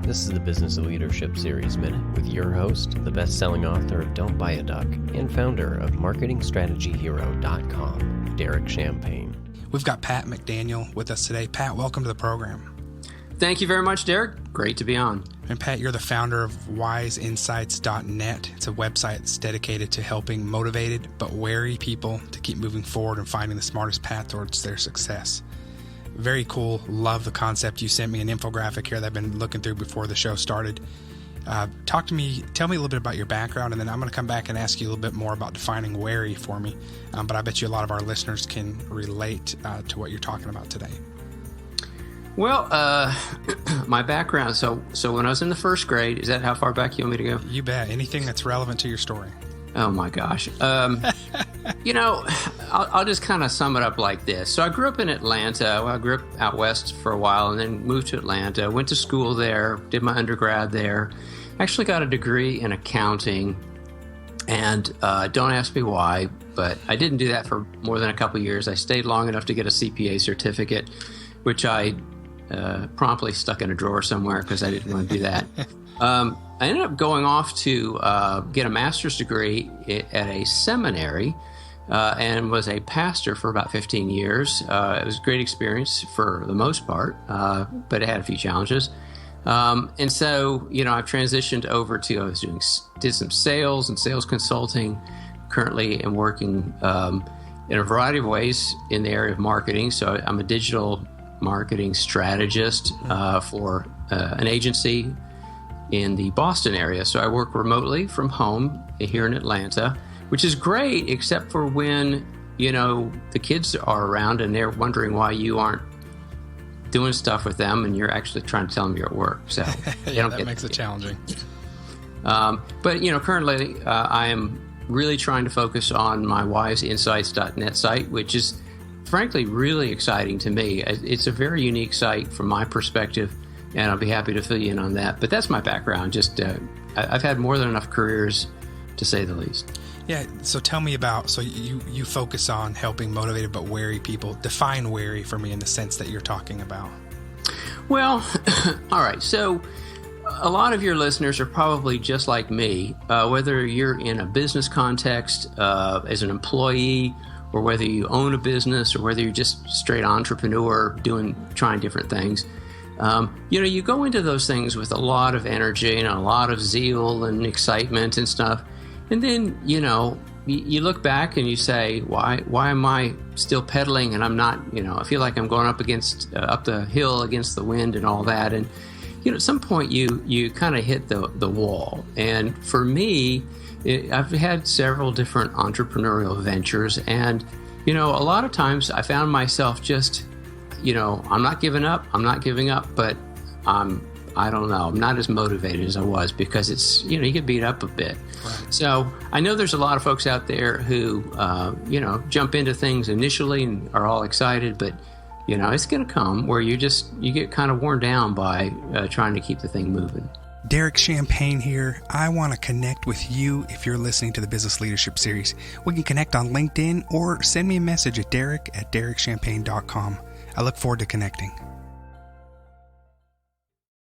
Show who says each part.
Speaker 1: This is the Business of Leadership Series Minute with your host, the best-selling author of Don't Buy a Duck and founder of MarketingStrategyHero.com, Derek Champagne.
Speaker 2: We've got Pat McDaniel with us today. Pat, welcome to the program.
Speaker 3: Thank you very much, Derek. Great to be on.
Speaker 2: And Pat, you're the founder of wiseinsights.net. It's a website that's dedicated to helping motivated but wary people to keep moving forward and finding the smartest path towards their success. Very cool. Love the concept. You sent me an infographic here that I've been looking through before the show started. Tell me a little bit about your background, and then I'm going to come back and ask you a little bit more about defining wary for me. But I bet you a lot of our listeners can relate to what you're talking about today.
Speaker 3: Well, my background, so when I was in the first grade, is that how far back you want me to go?
Speaker 2: You bet. Anything that's relevant to your story.
Speaker 3: Oh, my gosh. I'll just kind of sum it up like this. So I grew up in Atlanta. Well, I grew up out west for a while and then moved to Atlanta. Went to school there, did my undergrad there. Actually got a degree in accounting. And don't ask me why, but I didn't do that for more than a couple of years. I stayed long enough to get a CPA certificate, which I promptly stuck in a drawer somewhere because I didn't want to do that. I ended up going off to get a master's degree at a seminary and was a pastor for about 15 years. It was a great experience for the most part, but it had a few challenges. And so, I've transitioned over to, did some sales and sales consulting. Currently am working in a variety of ways in the area of marketing. So I'm a digital marketing strategist for an agency in the Boston area. So I work remotely from home here in Atlanta, which is great, except for when, the kids are around and they're wondering why you aren't doing stuff with them and you're actually trying to tell them you're at work. So
Speaker 2: yeah, that makes it challenging.
Speaker 3: But, currently I am really trying to focus on my wiseinsights.net site, which is frankly really exciting to me. It's a very unique site from my perspective, and I'll be happy to fill you in on that. But that's my background. Just I've had more than enough careers, to say the least.
Speaker 2: Yeah, so tell me about, so you focus on helping motivated but wary people. Define wary for me in the sense that you're talking about.
Speaker 3: Well, all right. So a lot of your listeners are probably just like me, whether you're in a business context as an employee, or whether you own a business, or whether you're just straight entrepreneur trying different things. You go into those things with a lot of energy and a lot of zeal and excitement and stuff. And then, you look back and you say, why am I still pedaling and I'm not, I feel like I'm going up the hill against the wind and all that. And, at some point you kind of hit the wall. And for me, I've had several different entrepreneurial ventures. And, a lot of times I found myself just, I'm not giving up, but I don't know, I'm not as motivated as I was because it's, you get beat up a bit. Right. So I know there's a lot of folks out there who, jump into things initially and are all excited, but, it's going to come where you get kind of worn down by trying to keep the thing moving.
Speaker 2: Derek Champagne here. I want to connect with you if you're listening to the Business Leadership Series. We can connect on LinkedIn or send me a message at derek@derekchampagne.com. I look forward to connecting.